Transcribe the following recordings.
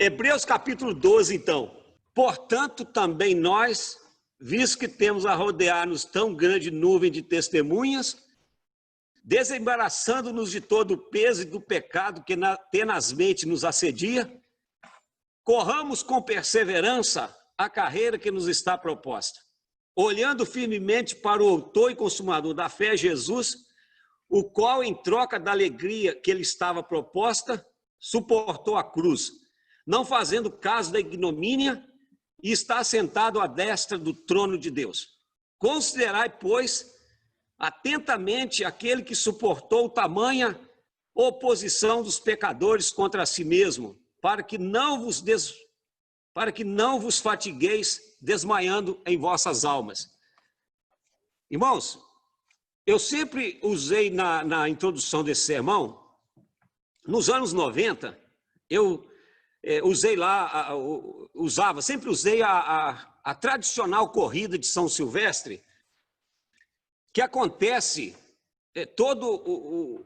Hebreus capítulo 12, então. Portanto, também nós, visto que temos a rodear-nos tão grande nuvem de testemunhas, desembaraçando-nos de todo o peso e do pecado que tenazmente nos assedia, corramos com perseverança a carreira que nos está proposta, olhando firmemente para o autor e consumador da fé, Jesus, o qual, em troca da alegria que lhe estava proposta, suportou a cruz, não fazendo caso da ignomínia, e está sentado à destra do trono de Deus. Considerai, pois, atentamente aquele que suportou tamanha oposição dos pecadores contra si mesmo, para que não vos fatigueis desmaiando em vossas almas. Irmãos, eu sempre usei na introdução desse sermão, nos anos 90, eu sempre usei a tradicional corrida de São Silvestre, que acontece todo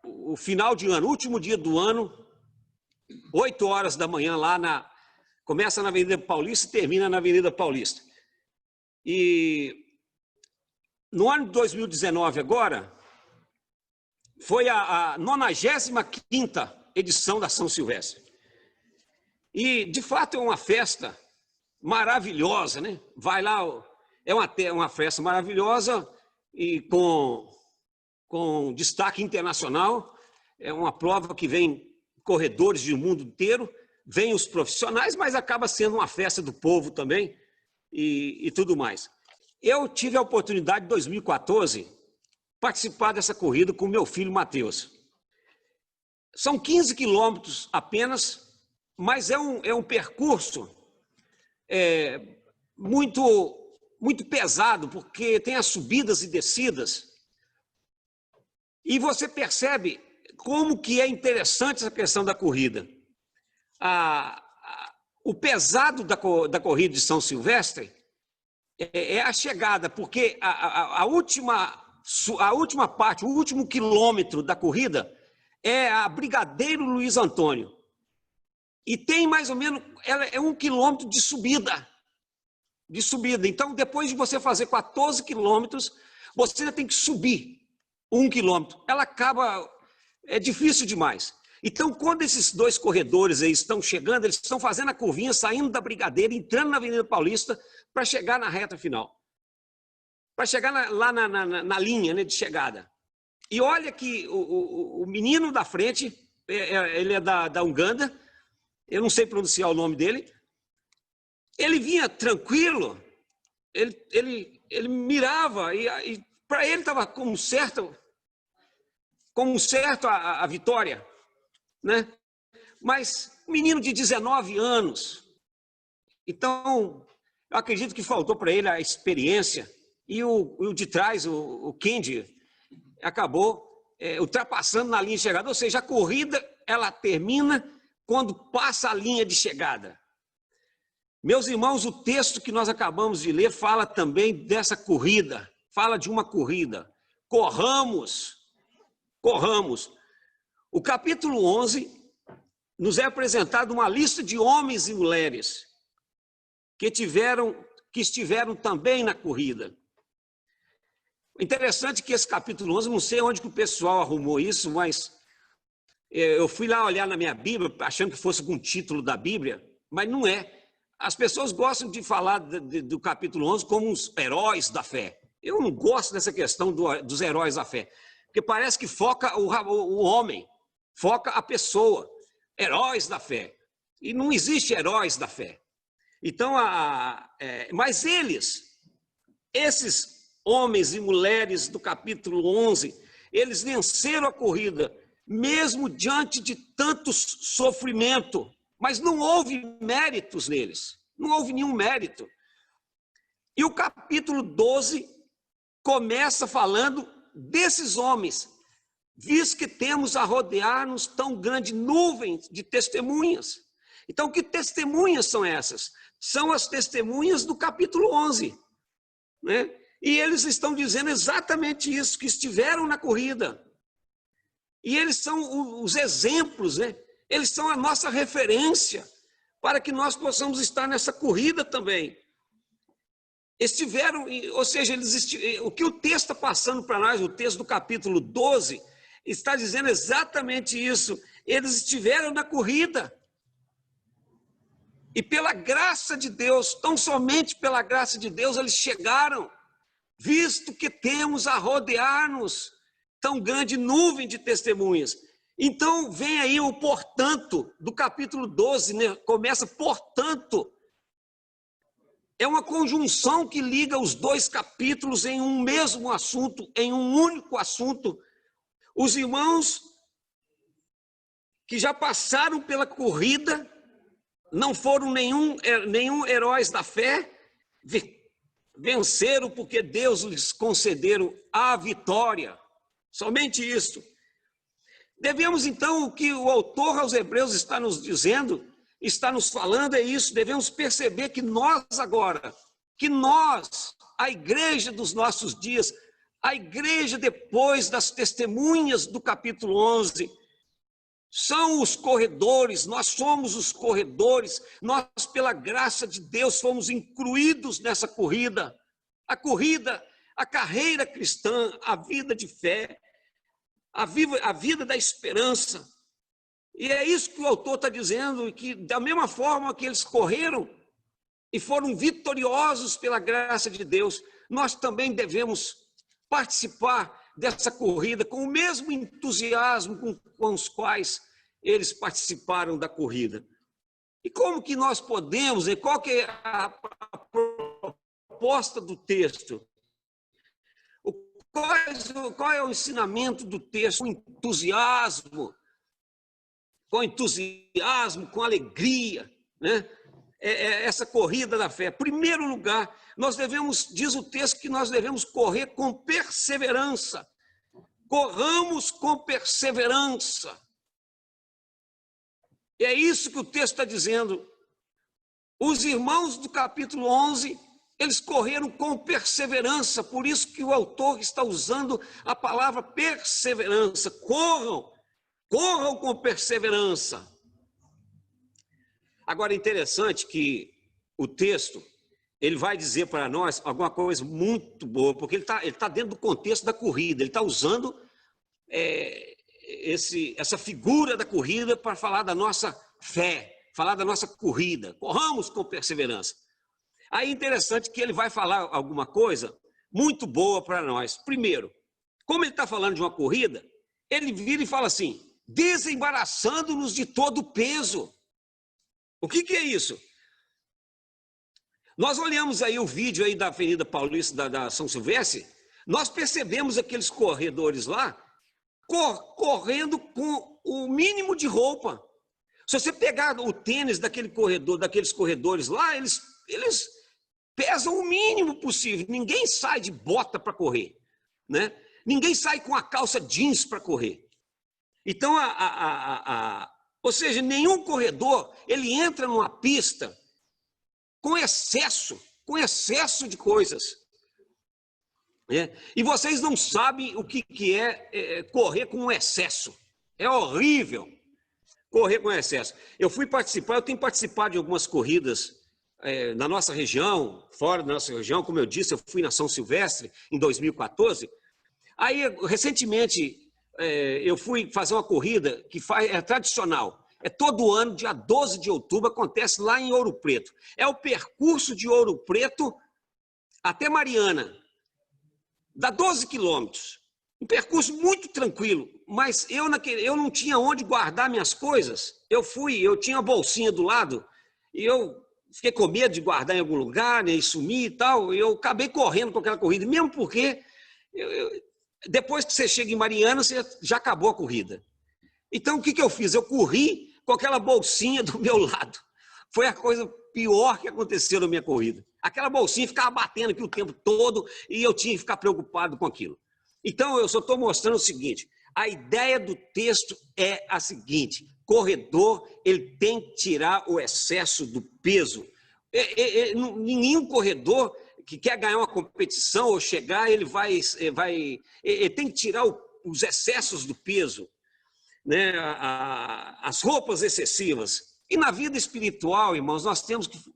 o final de ano, último dia do ano, 8 horas da manhã, começa na Avenida Paulista e termina na Avenida Paulista. E no ano de 2019 agora, foi a 95ª edição da São Silvestre. E, de fato, é uma festa maravilhosa, né? Vai lá, é uma festa maravilhosa e com destaque internacional. É uma prova que vem corredores do mundo inteiro, vem os profissionais, mas acaba sendo uma festa do povo também e tudo mais. Eu tive a oportunidade, em 2014, participar dessa corrida com meu filho Matheus. São 15 quilômetros apenas, mas é um percurso muito pesado, porque tem as subidas e descidas. E você percebe como que é interessante essa questão da corrida. O pesado da corrida de São Silvestre é a chegada, porque a última parte, o último quilômetro da corrida é a Brigadeiro Luiz Antônio. E tem mais ou menos, ela é 1 quilômetro de subida. Então, depois de você fazer 14 quilômetros, você ainda tem que subir 1 quilômetro. Ela acaba, é difícil demais. Então, quando esses dois corredores aí estão chegando, eles estão fazendo a curvinha, saindo da Brigadeira, entrando na Avenida Paulista, para chegar na reta final. Para chegar lá na linha, né, de chegada. E olha que o menino da frente, ele é da Uganda, eu não sei pronunciar o nome dele, ele vinha tranquilo, ele mirava, e para ele estava como certo a vitória, né? Mas um menino de 19 anos, então eu acredito que faltou para ele a experiência, e o de trás, o Kendi, acabou ultrapassando na linha de chegada, ou seja, a corrida ela termina quando passa a linha de chegada. Meus irmãos, o texto que nós acabamos de ler fala também dessa corrida, fala de uma corrida. Corramos. O capítulo 11 nos é apresentado uma lista de homens e mulheres que estiveram também na corrida. Interessante que esse capítulo 11, não sei onde que o pessoal arrumou isso, mas eu fui lá olhar na minha Bíblia, achando que fosse algum título da Bíblia, mas não é. As pessoas gostam de falar do capítulo 11 como os heróis da fé. Eu não gosto dessa questão dos heróis da fé, porque parece que foca o homem, foca a pessoa, heróis da fé. E não existe heróis da fé. Então, mas esses homens e mulheres do capítulo 11, eles venceram a corrida, mesmo diante de tanto sofrimento, mas não houve méritos neles, não houve nenhum mérito. E o capítulo 12 começa falando desses homens, visto que temos a rodear-nos tão grande nuvem de testemunhas. Então, que testemunhas são essas? São as testemunhas do capítulo 11, né? E eles estão dizendo exatamente isso, que estiveram na corrida. E eles são os exemplos, né? Eles são a nossa referência para que nós possamos estar nessa corrida também. Estiveram, ou seja, o que o texto está passando para nós, o texto do capítulo 12, está dizendo exatamente isso. Eles estiveram na corrida. E pela graça de Deus, tão somente pela graça de Deus, eles chegaram, visto que temos a rodear-nos tão grande nuvem de testemunhas. Então, vem aí o portanto, do capítulo 12, né? Começa portanto. É uma conjunção que liga os dois capítulos em um mesmo assunto, em um único assunto. Os irmãos que já passaram pela corrida, não foram nenhum heróis da fé, venceram porque Deus lhes concederam a vitória. Somente isso. Devemos, então, o que o autor aos Hebreus está nos dizendo, está nos falando, é isso. Devemos perceber que nós agora, a igreja dos nossos dias, a igreja depois das testemunhas do capítulo 11, são os corredores, nós somos os corredores, nós, pela graça de Deus, fomos incluídos nessa corrida, a carreira cristã, a vida de fé, a vida da esperança. E é isso que o autor está dizendo, que da mesma forma que eles correram e foram vitoriosos pela graça de Deus, nós também devemos participar dessa corrida com o mesmo entusiasmo com os quais eles participaram da corrida. E como que nós podemos, e qual que é a proposta do texto? Qual é o ensinamento do texto? Com entusiasmo, com alegria, né? Essa corrida da fé. Em primeiro lugar, diz o texto que nós devemos correr com perseverança. Corramos com perseverança. E é isso que o texto está dizendo. Os irmãos do capítulo 11, eles correram com perseverança, por isso que o autor está usando a palavra perseverança. Corram com perseverança. Agora, é interessante que o texto, ele vai dizer para nós alguma coisa muito boa, porque ele tá dentro do contexto da corrida, ele está usando essa figura da corrida para falar da nossa fé, falar da nossa corrida. Corramos com perseverança. Aí é interessante que ele vai falar alguma coisa muito boa para nós. Primeiro, como ele está falando de uma corrida, ele vira e fala assim, desembaraçando-nos de todo o peso. O que é isso? Nós olhamos aí o vídeo aí da Avenida Paulista da São Silvestre, nós percebemos aqueles corredores lá, correndo com o mínimo de roupa. Se você pegar o tênis daqueles corredores lá, eles pesam o mínimo possível. Ninguém sai de bota para correr, né? Ninguém sai com a calça jeans para correr. Então, ou seja, nenhum corredor, ele entra numa pista com excesso de coisas. E vocês não sabem o que é correr com excesso. É horrível correr com excesso. Eu tenho participado de algumas corridas na nossa região, fora da nossa região, como eu disse, eu fui na São Silvestre em 2014. Aí, recentemente, eu fui fazer uma corrida que é tradicional. É todo ano, dia 12 de outubro, acontece lá em Ouro Preto. É o percurso de Ouro Preto até Mariana. Dá 12 quilômetros. Um percurso muito tranquilo, mas eu não tinha onde guardar minhas coisas. Eu tinha uma bolsinha do lado e eu fiquei com medo de guardar em algum lugar, né, e sumir e tal. Eu acabei correndo com aquela corrida, mesmo porque depois que você chega em Mariana, você já acabou a corrida. Então, o que eu fiz? Eu corri com aquela bolsinha do meu lado. Foi a coisa pior que aconteceu na minha corrida. Aquela bolsinha ficava batendo aqui o tempo todo e eu tinha que ficar preocupado com aquilo. Então, eu só estou mostrando o seguinte, a ideia do texto é a seguinte, corredor, ele tem que tirar o excesso do peso. Nenhum corredor que quer ganhar uma competição ou chegar, ele tem que tirar os excessos do peso, né? As roupas excessivas. E na vida espiritual, irmãos,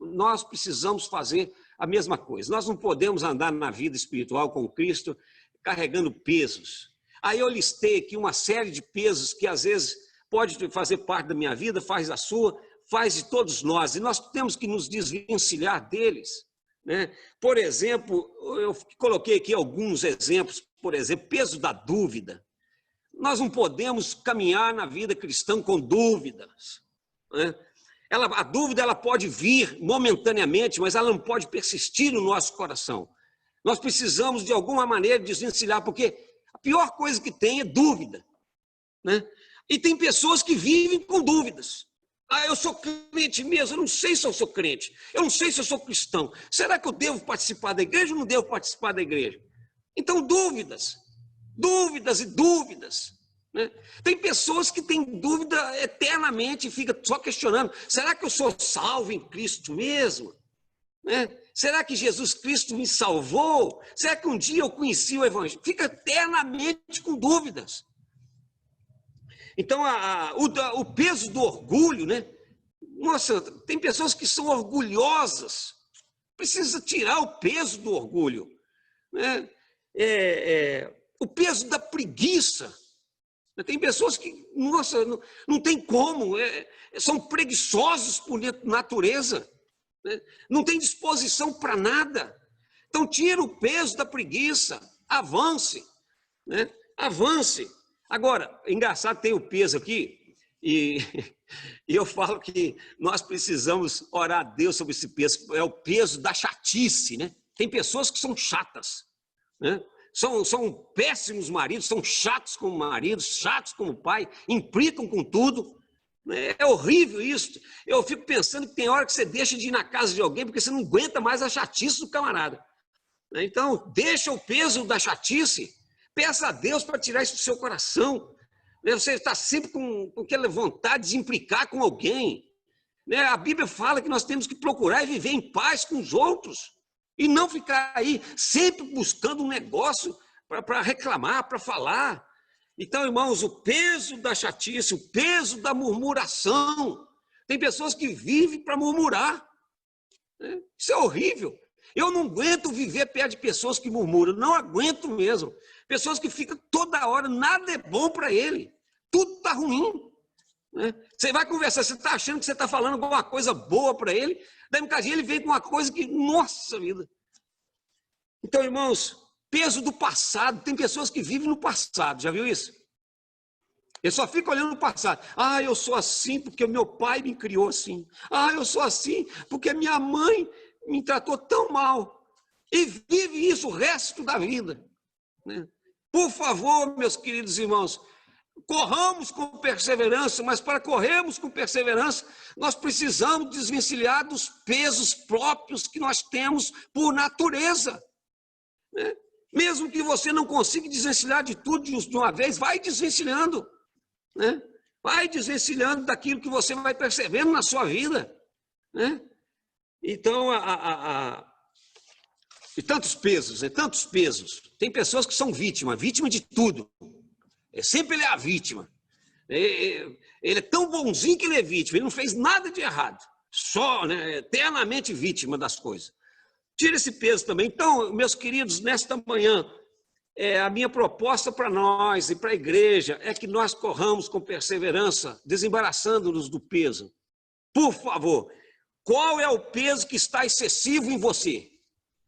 nós precisamos fazer a mesma coisa. Nós não podemos andar na vida espiritual com Cristo carregando pesos. Aí eu listei aqui uma série de pesos que às vezes pode fazer parte da minha vida, faz da sua, faz de todos nós. E nós temos que nos desvencilhar deles, né? Por exemplo, eu coloquei aqui alguns exemplos. Por exemplo, peso da dúvida. Nós não podemos caminhar na vida cristã com dúvidas, né? A dúvida ela pode vir momentaneamente, mas ela não pode persistir no nosso coração. Nós precisamos, de alguma maneira, desvencilhar, porque a pior coisa que tem é dúvida, né? E tem pessoas que vivem com dúvidas. Ah, eu sou crente mesmo, eu não sei se eu sou crente, eu não sei se eu sou cristão. Será que eu devo participar da igreja ou não devo participar da igreja? Então, dúvidas, dúvidas e dúvidas, né? Tem pessoas que têm dúvida eternamente e ficam só questionando: será que eu sou salvo em Cristo mesmo? Né? Será que Jesus Cristo me salvou? Será que um dia eu conheci o Evangelho? Fica eternamente com dúvidas. Então, o peso do orgulho, né? Nossa, tem pessoas que são orgulhosas. Precisa tirar o peso do orgulho, né? O peso da preguiça. Tem pessoas que, nossa, não tem como, são preguiçosos por natureza, né? Não tem disposição para nada. Então, tira o peso da preguiça, avance, né? Avance. Agora, engraçado, tem o peso aqui, e eu falo que nós precisamos orar a Deus sobre esse peso, é o peso da chatice, né? Tem pessoas que são chatas, né? São péssimos maridos, são chatos como maridos, chatos como pai, implicam com tudo. É horrível isso. Eu fico pensando que tem hora que você deixa de ir na casa de alguém porque você não aguenta mais a chatice do camarada. Então, deixa o peso da chatice, peça a Deus para tirar isso do seu coração. Você está sempre com aquela vontade de implicar com alguém. A Bíblia fala que nós temos que procurar e viver em paz com os outros. E não ficar aí sempre buscando um negócio para reclamar, para falar. Então, irmãos, o peso da chatice, o peso da murmuração. Tem pessoas que vivem para murmurar, né? Isso é horrível. Eu não aguento viver perto de pessoas que murmuram, não aguento mesmo. Pessoas que ficam toda hora, nada é bom para ele, tudo está ruim, né? Você vai conversar, você está achando que você está falando alguma coisa boa para ele, daí um cadinho ele vem com uma coisa que, nossa vida. Então, irmãos, peso do passado, tem pessoas que vivem no passado, já viu isso? Ele só fica olhando no passado. Ah, eu sou assim porque o meu pai me criou assim. Ah, eu sou assim porque minha mãe me tratou tão mal. E vive isso o resto da vida, né? Por favor, meus queridos irmãos, corramos com perseverança, mas para corrermos com perseverança, nós precisamos desvencilhar dos pesos próprios que nós temos por natureza, né? Mesmo que você não consiga desvencilhar de tudo de uma vez, vai desvencilhando, né? Vai desvencilhando daquilo que você vai percebendo na sua vida, né? Então, e tantos pesos, né? Tantos pesos. Tem pessoas que são vítima de tudo. Sempre ele é a vítima. Ele é tão bonzinho que ele é vítima, ele não fez nada de errado. Só, né, eternamente vítima das coisas. Tira esse peso também. Então, meus queridos, nesta manhã, a minha proposta para nós e para a igreja é que nós corramos com perseverança, desembaraçando-nos do peso. Por favor, qual é o peso que está excessivo em você?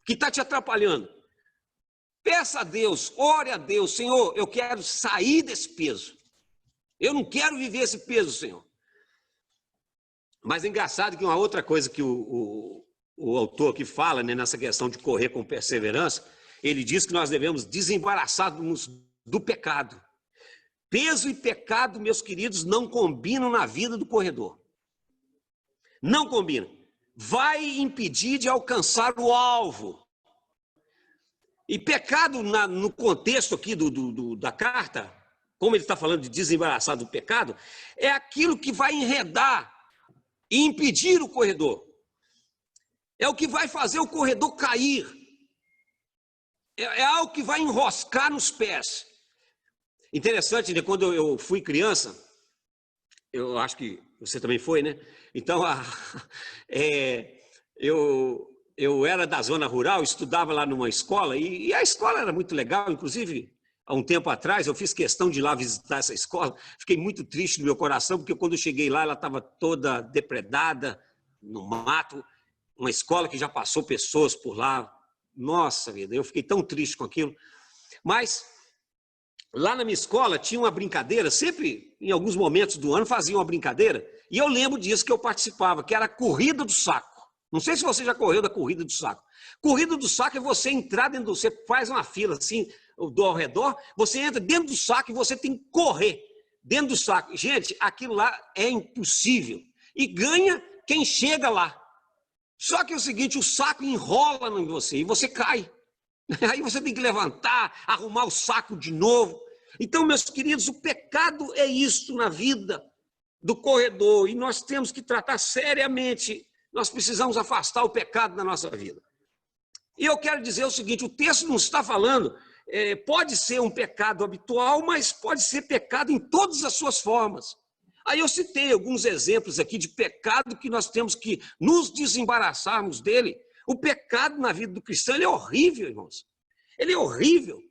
Que está te atrapalhando? Peça a Deus, ore a Deus: Senhor, eu quero sair desse peso. Eu não quero viver esse peso, Senhor. Mas é engraçado que uma outra coisa que o autor aqui fala, né, nessa questão de correr com perseverança, ele diz que nós devemos desembaraçar-nos do pecado. Peso e pecado, meus queridos, não combinam na vida do corredor. Não combinam. Vai impedir de alcançar o alvo. E pecado, no contexto aqui da carta, como ele está falando de desembaraçar do pecado, é aquilo que vai enredar e impedir o corredor. É o que vai fazer o corredor cair. É algo que vai enroscar nos pés. Interessante, né? Quando eu fui criança, eu acho que você também foi, né? Então, eu era da zona rural, estudava lá numa escola, e a escola era muito legal, inclusive, há um tempo atrás, eu fiz questão de ir lá visitar essa escola, fiquei muito triste no meu coração, porque quando eu cheguei lá, ela estava toda depredada, no mato, uma escola que já passou pessoas por lá. Nossa vida, eu fiquei tão triste com aquilo. Mas lá na minha escola tinha uma brincadeira, sempre em alguns momentos do ano fazia uma brincadeira, e eu lembro disso que eu participava, que era a corrida do saco. Não sei se você já correu da corrida do saco. Corrida do saco é você entrar dentro você faz uma fila assim, ao redor, você entra dentro do saco e você tem que correr dentro do saco. Gente, aquilo lá é impossível. E ganha quem chega lá. Só que é o seguinte, o saco enrola em você e você cai. Aí você tem que levantar, arrumar o saco de novo. Então, meus queridos, o pecado é isso na vida do corredor. E nós temos que tratar seriamente. Nós precisamos afastar o pecado da nossa vida. E eu quero dizer o seguinte, o texto não está falando, pode ser um pecado habitual, mas pode ser pecado em todas as suas formas. Aí eu citei alguns exemplos aqui de pecado que nós temos que nos desembaraçarmos dele. O pecado na vida do cristão, ele é horrível, irmãos. Ele é horrível.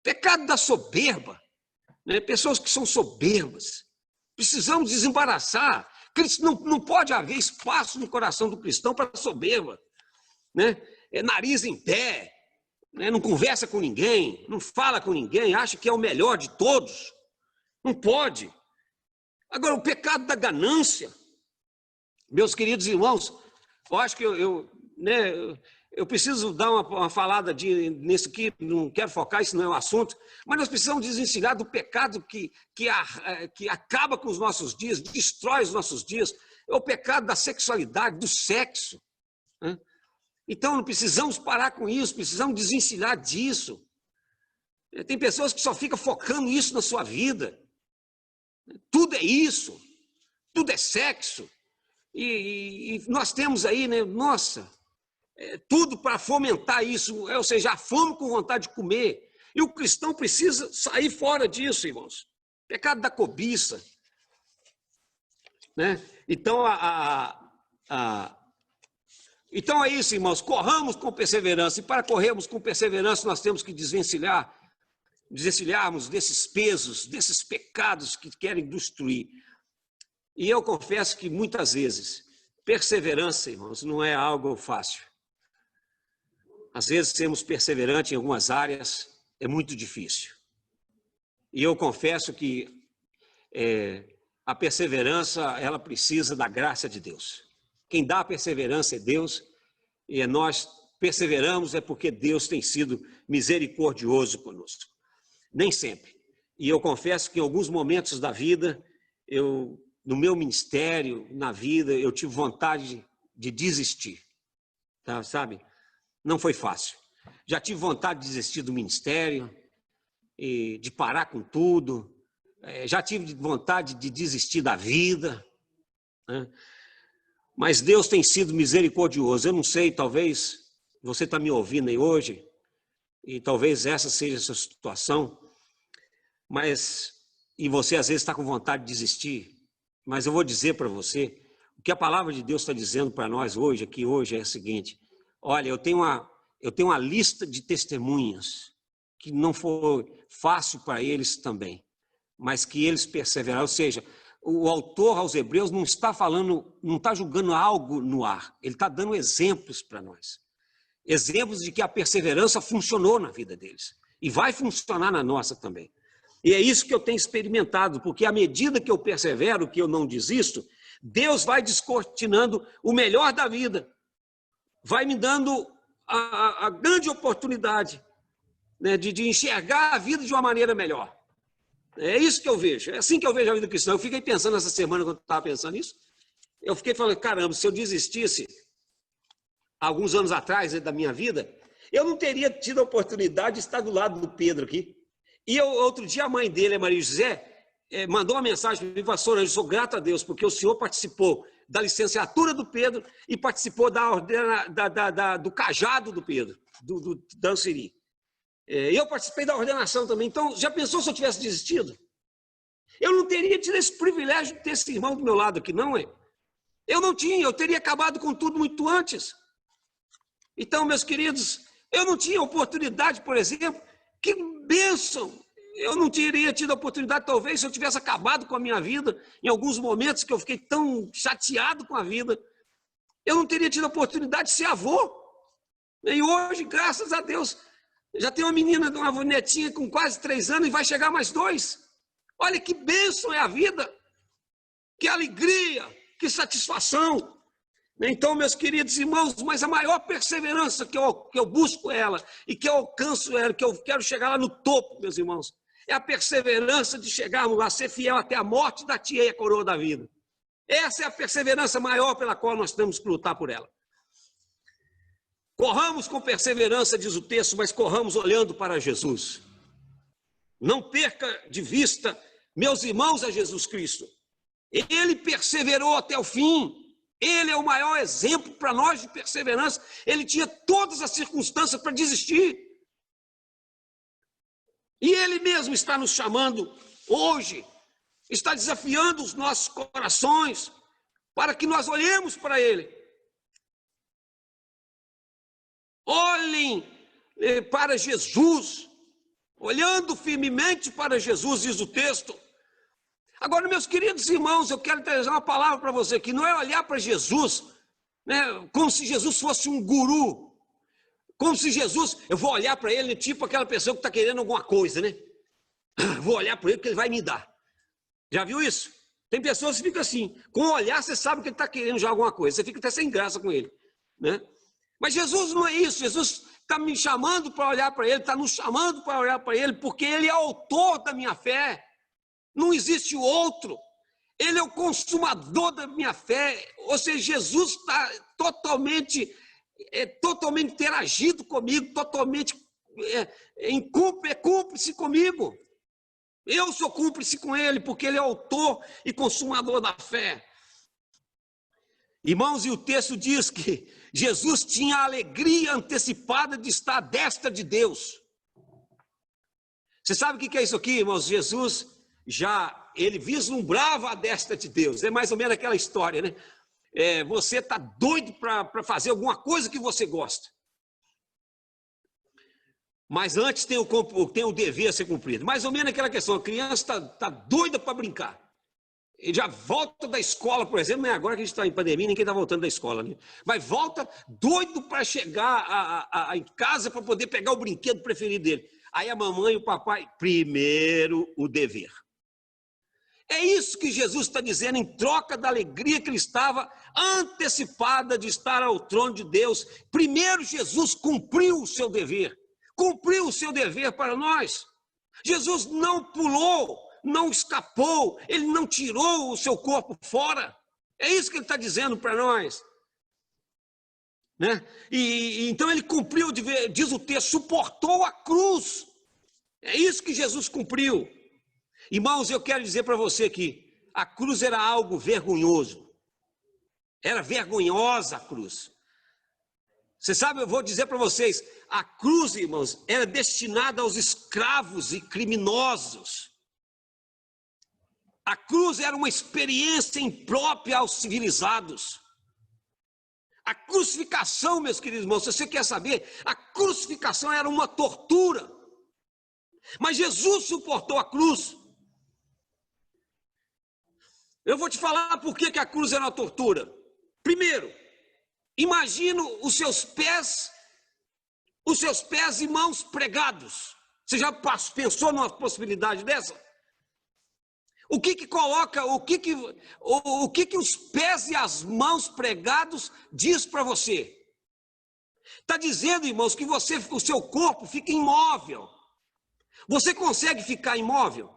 Pecado da soberba, né? Pessoas que são soberbas. Precisamos desembaraçar. Não pode haver espaço no coração do cristão para soberba, né? Nariz em pé, né? Não conversa com ninguém, não fala com ninguém, acha que é o melhor de todos. Não pode. Agora, o pecado da ganância, meus queridos irmãos, eu acho que eu preciso dar uma falada nisso aqui, não quero focar, isso não é o assunto, mas nós precisamos desensinar do pecado que acaba com os nossos dias, destrói os nossos dias, é o pecado da sexualidade, do sexo, né? Então, não precisamos parar com isso, precisamos desensinar disso. Tem pessoas que só ficam focando isso na sua vida. Tudo é isso, tudo é sexo. E nós temos aí, né, nossa, tudo para fomentar isso, ou seja, a fome com vontade de comer. E o cristão precisa sair fora disso, irmãos. Pecado da cobiça, né? Então, então é isso, irmãos, corramos com perseverança. E para corrermos com perseverança, nós temos que desvencilharmos desses pesos, desses pecados que querem destruir. E eu confesso que muitas vezes, perseverança, irmãos, não é algo fácil. Às vezes, sermos perseverantes em algumas áreas é muito difícil. E eu confesso que a perseverança, ela precisa da graça de Deus. Quem dá a perseverança é Deus, e nós perseveramos é porque Deus tem sido misericordioso conosco. Nem sempre. E eu confesso que em alguns momentos da vida, no meu ministério, na vida, eu tive vontade de desistir, tá, sabe? Não foi fácil. Já tive vontade de desistir do ministério, e de parar com tudo. Já tive vontade de desistir da vida, né? Mas Deus tem sido misericordioso. Eu não sei, talvez você está me ouvindo aí hoje, e talvez essa seja a sua situação, e você às vezes está com vontade de desistir, mas eu vou dizer para você, o que a palavra de Deus está dizendo para nós hoje, aqui hoje, é o seguinte: olha, eu tenho uma lista de testemunhas que não foi fácil para eles também, mas que eles perseveraram. Ou seja, o autor aos Hebreus não está falando, não está julgando algo no ar, ele está dando exemplos para nós. Exemplos de que a perseverança funcionou na vida deles e vai funcionar na nossa também. E é isso que eu tenho experimentado, porque à medida que eu persevero, que eu não desisto, Deus vai descortinando o melhor da vida, vai me dando a grande oportunidade, né, de enxergar a vida de uma maneira melhor. É isso que eu vejo, é assim que eu vejo a vida cristã. Eu fiquei pensando essa semana, quando eu estava pensando nisso, eu fiquei falando, caramba, se eu desistisse alguns anos atrás, né, da minha vida, eu não teria tido a oportunidade de estar do lado do Pedro aqui. E outro dia a mãe dele, a Maria José, mandou uma mensagem para mim: pastor, eu sou grato a Deus, porque o senhor participou da licenciatura do Pedro e participou do cajado do Pedro, do Danciri. Eu participei da ordenação também. Então, já pensou se eu tivesse desistido? Eu não teria tido esse privilégio de ter esse irmão do meu lado aqui, não é? Eu não tinha, eu teria acabado com tudo muito antes. Então, meus queridos, eu não tinha oportunidade, por exemplo, que bênção! Eu não teria tido a oportunidade, talvez, se eu tivesse acabado com a minha vida, em alguns momentos que eu fiquei tão chateado com a vida, eu não teria tido a oportunidade de ser avô. E hoje, graças a Deus, já tem uma menina, uma netinha com quase 3 anos e vai chegar mais 2. Olha que bênção é a vida, que alegria, que satisfação. Então, meus queridos irmãos, mas a maior perseverança que eu busco ela e que eu alcanço ela, que eu quero chegar lá no topo, meus irmãos, é a perseverança de chegarmos lá, ser fiel até a morte da tia e a coroa da vida. Essa é a perseverança maior pela qual nós temos que lutar por ela. Corramos com perseverança, diz o texto, mas corramos olhando para Jesus. Não perca de vista, meus irmãos, a Jesus Cristo. Ele perseverou até o fim. Ele é o maior exemplo para nós de perseverança. Ele tinha todas as circunstâncias para desistir. E ele mesmo está nos chamando hoje, está desafiando os nossos corações para que nós olhemos para ele. Olhem para Jesus, olhando firmemente para Jesus, diz o texto. Agora, meus queridos irmãos, eu quero trazer uma palavra para você, que não é olhar para Jesus, né, como se Jesus fosse um guru, como se Jesus, eu vou olhar para ele, tipo aquela pessoa que está querendo alguma coisa, né? Vou olhar para ele porque ele vai me dar. Já viu isso? Tem pessoas que ficam assim, com o olhar você sabe que ele está querendo já alguma coisa, você fica até sem graça com ele, né? Mas Jesus não é isso, Jesus está me chamando para olhar para ele, está nos chamando para olhar para ele, porque ele é autor da minha fé. Não existe outro. Ele é o consumador da minha fé. Ou seja, Jesus está totalmente interagido comigo, totalmente cúmplice comigo. Eu sou cúmplice com ele, porque ele é autor e consumador da fé. Irmãos, e o texto diz que Jesus tinha a alegria antecipada de estar à destra de Deus. Você sabe o que é isso aqui, irmãos? Jesus ele vislumbrava a destra de Deus. É mais ou menos aquela história, né? Você está doido para fazer alguma coisa que você gosta. Mas antes tem o dever a ser cumprido. Mais ou menos aquela questão, a criança está doida para brincar. Ele já volta da escola, por exemplo, não é agora que a gente está em pandemia, ninguém está voltando da escola, né? Mas volta doido para chegar em casa para poder pegar o brinquedo preferido dele. Aí a mamãe e o papai, primeiro o dever. É isso que Jesus está dizendo, em troca da alegria que ele estava antecipada de estar ao trono de Deus. Primeiro Jesus cumpriu o seu dever para nós. Jesus não pulou, não escapou, ele não tirou o seu corpo fora. É isso que ele está dizendo para nós. Né? E então ele cumpriu, diz o texto, suportou a cruz. É isso que Jesus cumpriu. Irmãos, eu quero dizer para você que a cruz era algo vergonhoso. Era vergonhosa a cruz. Você sabe, eu vou dizer para vocês, a cruz, irmãos, era destinada aos escravos e criminosos. A cruz era uma experiência imprópria aos civilizados. A crucificação, meus queridos irmãos, se você quer saber, a crucificação era uma tortura. Mas Jesus suportou a cruz. Eu vou te falar por que a cruz era uma tortura. Primeiro, imagina os seus pés e mãos pregados. Você já pensou numa possibilidade dessa? O que os pés e as mãos pregados diz para você? Está dizendo, irmãos, que o seu corpo fica imóvel. Você consegue ficar imóvel?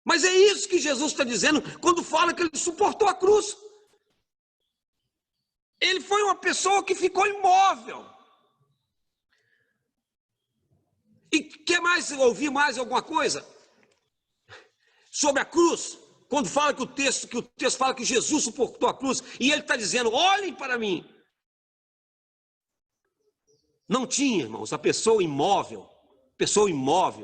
Mas é isso que Jesus está dizendo quando fala que ele suportou a cruz. Ele foi uma pessoa que ficou imóvel. E quer ouvir mais alguma coisa sobre a cruz? Quando fala que o texto fala que Jesus suportou a cruz, e ele está dizendo, olhem para mim. Não tinha, irmãos, a pessoa imóvel,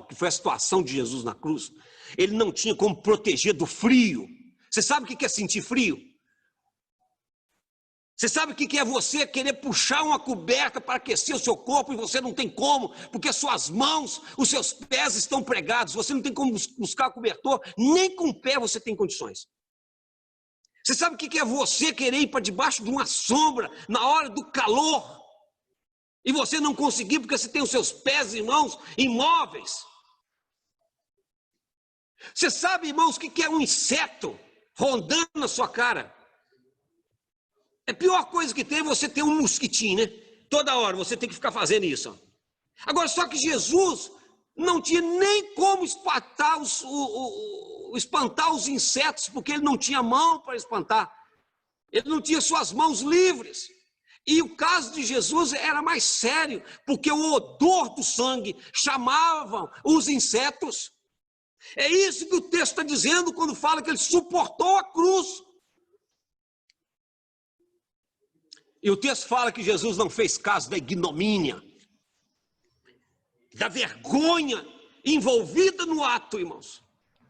que foi a situação de Jesus na cruz, ele não tinha como proteger do frio. Você sabe o que é sentir frio? Você sabe o que é você querer puxar uma coberta para aquecer o seu corpo e você não tem como, porque suas mãos, os seus pés estão pregados, você não tem como buscar cobertor, nem com o pé você tem condições. Você sabe o que é você querer ir para debaixo de uma sombra na hora do calor e você não conseguir porque você tem os seus pés e mãos imóveis? Você sabe, irmãos, o que é um inseto rondando na sua cara? É a pior coisa que tem você ter um mosquitinho, né? Toda hora você tem que ficar fazendo isso. Agora, só que Jesus não tinha nem como espantar os insetos, porque ele não tinha mão para espantar. Ele não tinha suas mãos livres. E o caso de Jesus era mais sério, porque o odor do sangue chamavam os insetos. É isso que o texto está dizendo quando fala que ele suportou a cruz. E o texto fala que Jesus não fez caso da ignomínia, da vergonha envolvida no ato, irmãos.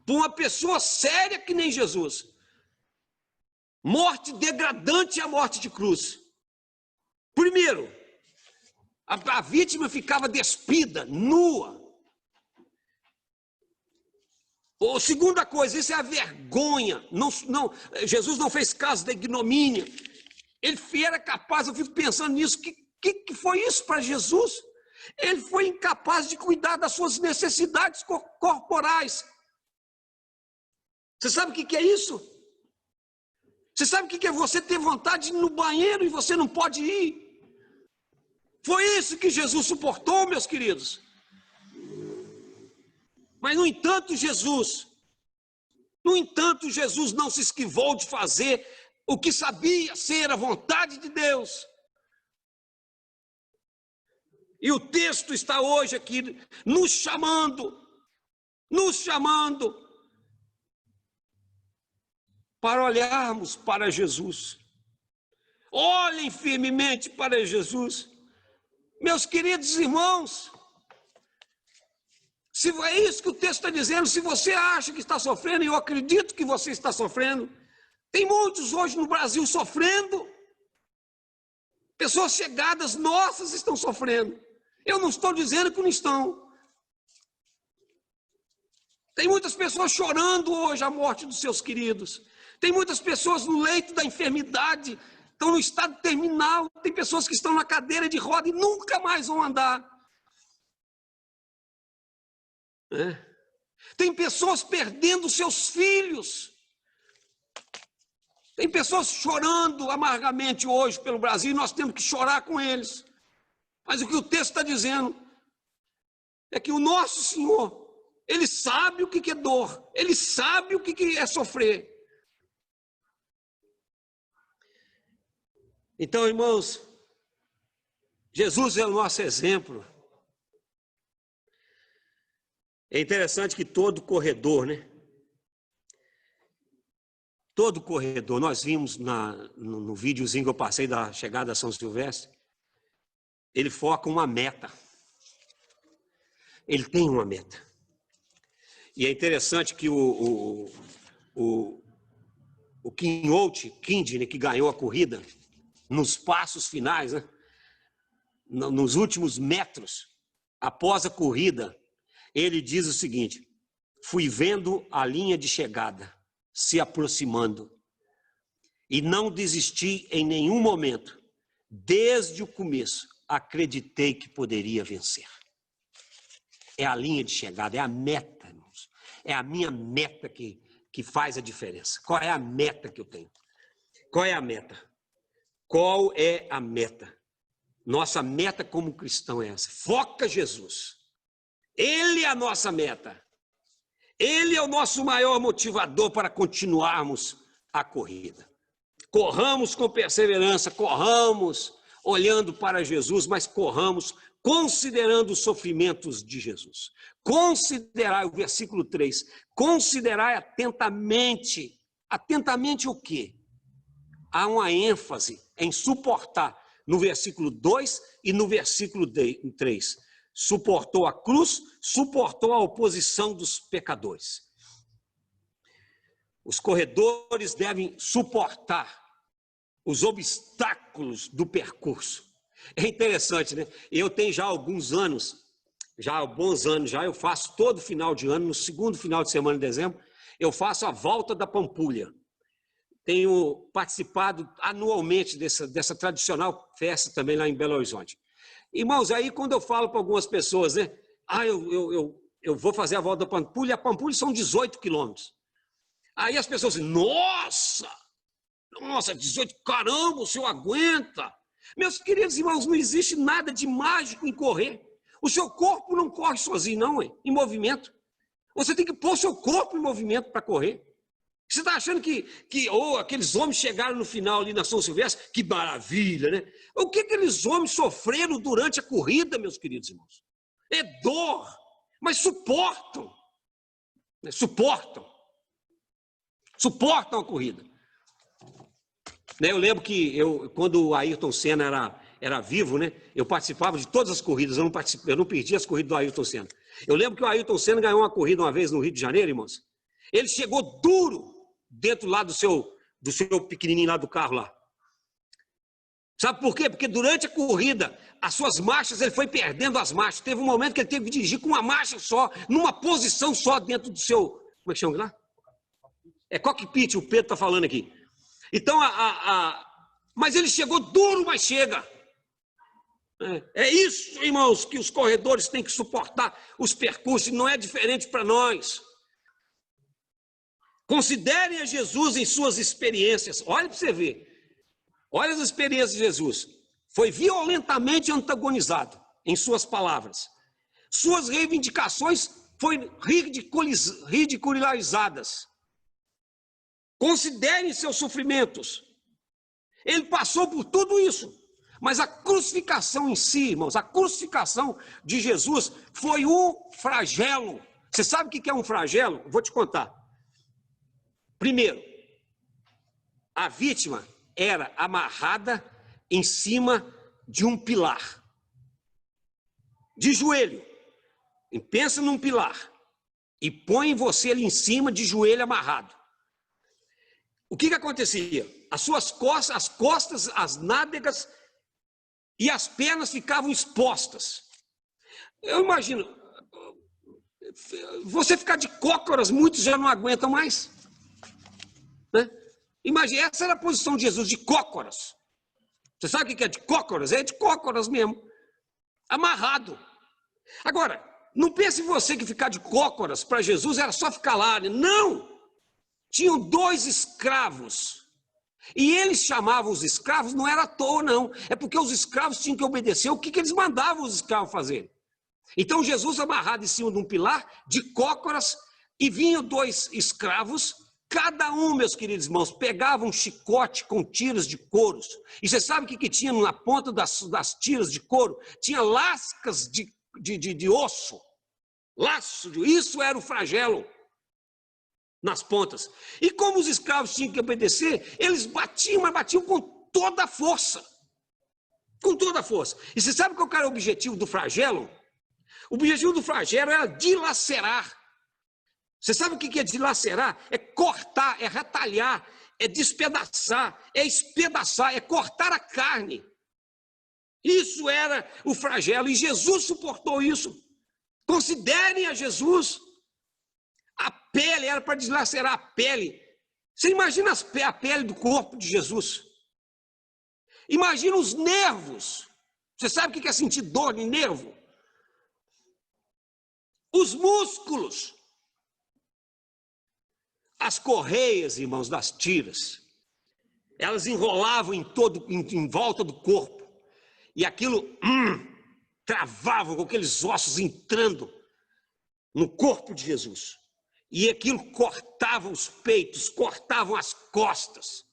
Por uma pessoa séria que nem Jesus. Morte degradante é a morte de cruz. Primeiro, a vítima ficava despida, nua. A segunda coisa, isso é a vergonha. Jesus não fez caso da ignomínia. Ele era capaz, eu fico pensando nisso, que foi isso para Jesus? Ele foi incapaz de cuidar das suas necessidades corporais. Você sabe o que é isso? Você sabe o que é você ter vontade de ir no banheiro e você não pode ir? Foi isso que Jesus suportou, meus queridos. Mas, no entanto, Jesus não se esquivou de fazer o que sabia ser a vontade de Deus. E o texto está hoje aqui nos chamando para olharmos para Jesus. Olhem firmemente para Jesus. Meus queridos irmãos, se é isso que o texto está dizendo, se você acha que está sofrendo, e eu acredito que você está sofrendo, tem muitos hoje no Brasil sofrendo. Pessoas chegadas nossas estão sofrendo. Eu não estou dizendo que não estão. Tem muitas pessoas chorando hoje a morte dos seus queridos. Tem muitas pessoas no leito da enfermidade, estão no estado terminal. Tem pessoas que estão na cadeira de roda e nunca mais vão andar. Tem pessoas perdendo seus filhos. Tem pessoas chorando amargamente hoje pelo Brasil e nós temos que chorar com eles. Mas o que o texto está dizendo é que o nosso Senhor, Ele sabe o que é dor, Ele sabe o que é sofrer. Então, irmãos, Jesus é o nosso exemplo. É interessante que todo corredor, né? Todo corredor, nós vimos no videozinho que eu passei da chegada a São Silvestre, ele foca uma meta. Ele tem uma meta. E é interessante que o Kingsley, né, que ganhou a corrida, nos passos finais, né, nos últimos metros, após a corrida, ele diz o seguinte: fui vendo a linha de chegada se aproximando e não desisti em nenhum momento. Desde o começo, acreditei que poderia vencer. É a linha de chegada, é a meta, irmãos. É a minha meta que faz a diferença. Qual é a meta que eu tenho? Qual é a meta? Qual é a meta? Nossa meta como cristão é essa. Foca Jesus. Ele é a nossa meta. Ele é o nosso maior motivador para continuarmos a corrida. Corramos com perseverança, corramos olhando para Jesus, mas corramos considerando os sofrimentos de Jesus. Considerai, o versículo 3, considerai atentamente. Atentamente o quê? Há uma ênfase em suportar no versículo 2 e no versículo 3. Suportou a cruz, suportou a oposição dos pecadores. Os corredores devem suportar os obstáculos do percurso. É interessante, né? Eu tenho já alguns anos, já há bons anos já, eu faço todo final de ano, no segundo final de semana de dezembro, eu faço a volta da Pampulha. Tenho participado anualmente dessa tradicional festa também lá em Belo Horizonte. Irmãos, aí quando eu falo para algumas pessoas, né? Eu vou fazer a volta da Pampulha, a Pampulha são 18 quilômetros. Aí as pessoas dizem, nossa, 18, caramba, o senhor aguenta. Meus queridos irmãos, não existe nada de mágico em correr. O seu corpo não corre sozinho, não, em movimento. Você tem que pôr o seu corpo em movimento para correr. Você está achando que aqueles homens chegaram no final ali na São Silvestre? Que maravilha, né? O que aqueles homens sofreram durante a corrida, meus queridos irmãos? É dor, mas suportam. Né? Suportam a corrida. Eu lembro que quando o Ayrton Senna era vivo, né, eu participava de todas as corridas, eu não perdi as corridas do Ayrton Senna. Eu lembro que o Ayrton Senna ganhou uma corrida uma vez no Rio de Janeiro, irmãos. Ele chegou duro dentro lá do seu pequenininho lá do carro lá. Sabe por quê? Porque durante a corrida, as suas marchas, ele foi perdendo as marchas. Teve um momento que ele teve que dirigir com uma marcha só, numa posição só dentro do seu... Como é que chama lá? É cockpit, o Pedro está falando aqui. Então, mas ele chegou duro, mas chega. É isso, irmãos, que os corredores têm que suportar os percursos, não é diferente para nós. Considerem a Jesus em suas experiências. Olha para você ver. Olha as experiências de Jesus. Foi violentamente antagonizado em suas palavras. Suas reivindicações foram ridicularizadas. Considerem seus sofrimentos. Ele passou por tudo isso. Mas a crucificação em si, irmãos, a crucificação de Jesus foi um flagelo. Você sabe o que é um flagelo? Vou te contar. Primeiro, a vítima era amarrada em cima de um pilar. De joelho. E pensa num pilar. E põe você ali em cima de joelho amarrado. O que acontecia? As suas costas, as costas, as nádegas e as pernas ficavam expostas. Eu imagino, você ficar de cócoras, muitos já não aguentam mais. Né? Imagina, essa era a posição de Jesus, de cócoras. Você sabe o que é de cócoras? É de cócoras mesmo. Amarrado. Agora, não pense você que ficar de cócoras para Jesus era só ficar lá. Não! Tinham 2 escravos. E eles chamavam os escravos, não era à toa, não. É porque os escravos tinham que obedecer o que eles mandavam os escravos fazer. Então, Jesus amarrado em cima de um pilar, de cócoras, e vinham 2 escravos, cada um, meus queridos irmãos, pegava um chicote com tiras de couro. E você sabe o que tinha na ponta das tiras de couro? Tinha lascas de osso. Isso era o flagelo. Nas pontas. E como os escravos tinham que obedecer, eles batiam, mas batiam com toda a força. Com toda a força. E você sabe qual era o objetivo do flagelo? O objetivo do flagelo era dilacerar. Você sabe o que é dilacerar? É cortar, é retalhar, é despedaçar, é espedaçar, é cortar a carne. Isso era o flagelo. E Jesus suportou isso. Considerem a Jesus. A pele era para dilacerar a pele. Você imagina a pele do corpo de Jesus? Imagina os nervos. Você sabe o que é sentir dor em nervo? Os músculos. As correias, irmãos, das tiras. Elas enrolavam em volta do corpo. E aquilo travavam com aqueles ossos entrando no corpo de Jesus. E aquilo cortava os peitos, cortavam as costas.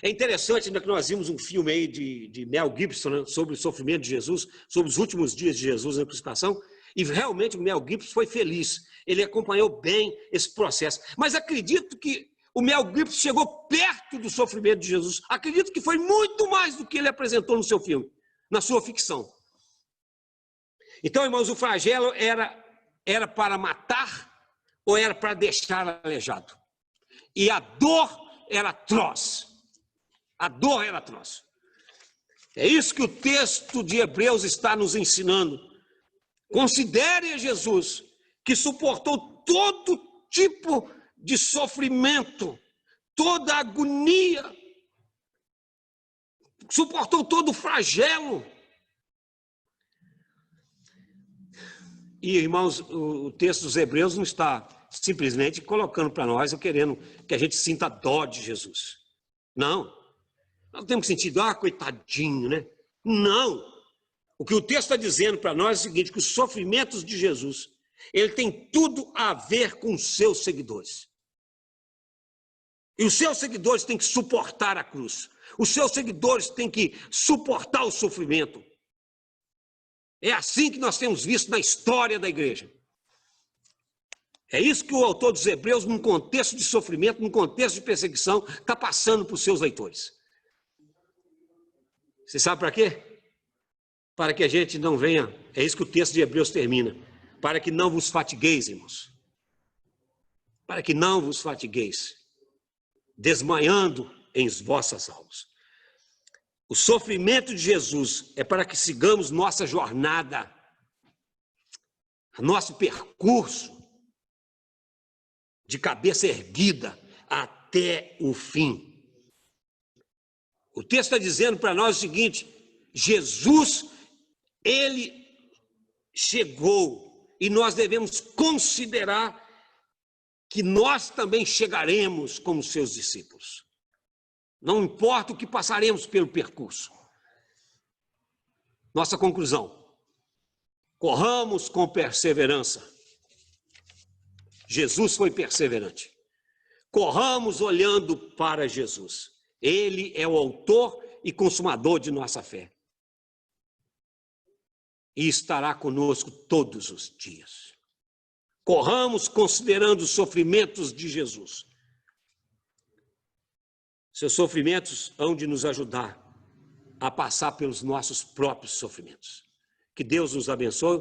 É interessante, ainda que nós vimos um filme aí de Mel Gibson, né, sobre o sofrimento de Jesus, sobre os últimos dias de Jesus na crucificação, e realmente o Mel Gibson foi feliz. Ele acompanhou bem esse processo. Mas acredito que o Mel Gibson chegou perto do sofrimento de Jesus. Acredito que foi muito mais do que ele apresentou no seu filme, na sua ficção. Então, irmãos, o flagelo era para matar ou era para deixar aleijado? E a dor era atroz. A dor era atroz. É isso que o texto de Hebreus está nos ensinando. Considere a Jesus, que suportou todo tipo de sofrimento, toda agonia, suportou todo o flagelo. E, irmãos, o texto dos Hebreus não está simplesmente colocando para nós, ou querendo que a gente sinta dó de Jesus. Não. Nós temos que sentir, coitadinho, né? Não. O que o texto está dizendo para nós é o seguinte, que os sofrimentos de Jesus, ele tem tudo a ver com os seus seguidores. E os seus seguidores têm que suportar a cruz. Os seus seguidores têm que suportar o sofrimento. É assim que nós temos visto na história da igreja. É isso que o autor dos Hebreus, num contexto de sofrimento, num contexto de perseguição, está passando para os seus leitores. Você sabe para quê? Para que a gente não venha, é isso que o texto de Hebreus termina, para que não vos fatigueis, irmãos. Para que não vos fatigueis, desmaiando em vossas almas. O sofrimento de Jesus é para que sigamos nossa jornada, nosso percurso de cabeça erguida até o fim. O texto está dizendo para nós o seguinte, Jesus, ele chegou e nós devemos considerar que nós também chegaremos como seus discípulos. Não importa o que passaremos pelo percurso. Nossa conclusão. Corramos com perseverança. Jesus foi perseverante. Corramos olhando para Jesus. Ele é o autor e consumador de nossa fé. E estará conosco todos os dias. Corramos considerando os sofrimentos de Jesus. Seus sofrimentos hão de nos ajudar a passar pelos nossos próprios sofrimentos. Que Deus nos abençoe.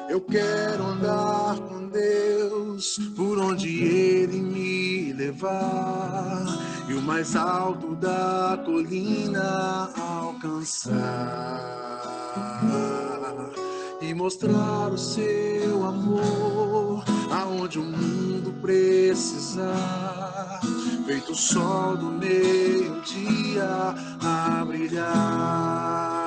Eu quero andar com Deus por onde Ele me levar e o mais alto da colina alcançar e mostrar o seu amor aonde o mundo precisar, feito o sol do meio-dia a brilhar.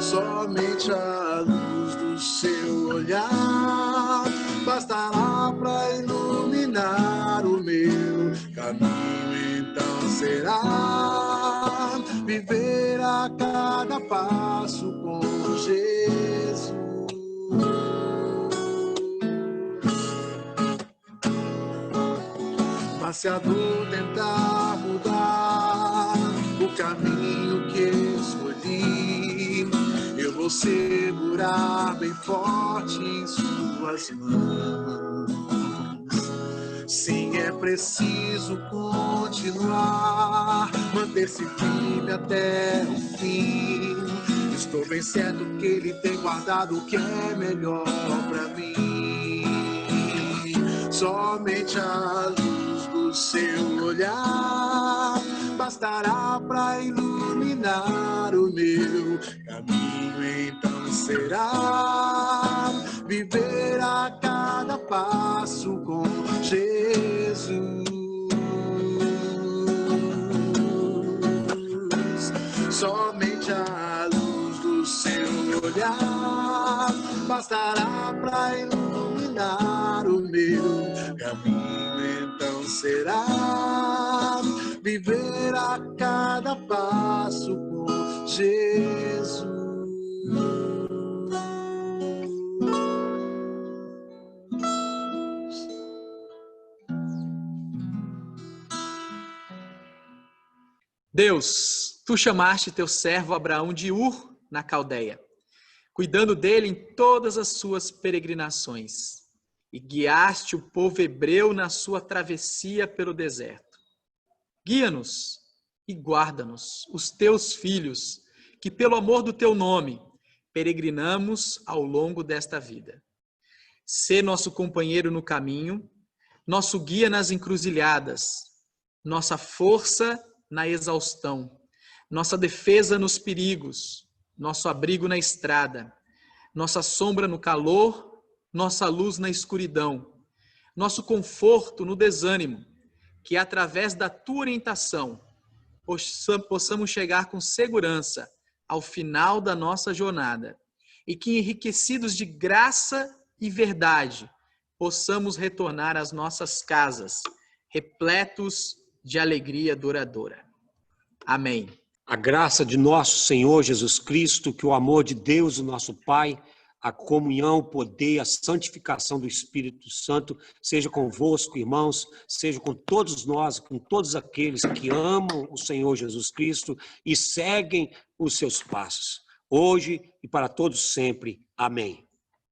Somente a luz do seu olhar bastará para iluminar o meu caminho. Então será viver a cada passo com Jesus. Mas se a dor tentar mudar o caminho que escolhi, eu vou segurar bem forte em suas mãos. Sim, é preciso continuar, manter-se firme até o fim. Estou bem certo que Ele tem guardado o que é melhor para mim. Somente a luz do seu olhar bastará para iluminar o meu caminho. Então será viver a cada passo com Jesus. Somente a luz do seu olhar bastará para iluminar o meu caminho. Então será viver a cada passo com Jesus. Deus, tu chamaste teu servo Abraão de Ur, na Caldeia, cuidando dele em todas as suas peregrinações, e guiaste o povo hebreu na sua travessia pelo deserto. Guia-nos e guarda-nos, os teus filhos, que, pelo amor do teu nome, peregrinamos ao longo desta vida. Sê nosso companheiro no caminho, nosso guia nas encruzilhadas, nossa força na exaustão, nossa defesa nos perigos, nosso abrigo na estrada, nossa sombra no calor, nossa luz na escuridão, nosso conforto no desânimo, que através da tua orientação possamos chegar com segurança ao final da nossa jornada e que, enriquecidos de graça e verdade, possamos retornar às nossas casas, repletos de alegria duradoura. Amém. A graça de nosso Senhor Jesus Cristo, que o amor de Deus, o nosso Pai, a comunhão, o poder, a santificação do Espírito Santo seja convosco, irmãos, seja com todos nós, com todos aqueles que amam o Senhor Jesus Cristo e seguem os seus passos, hoje e para todos sempre. Amém.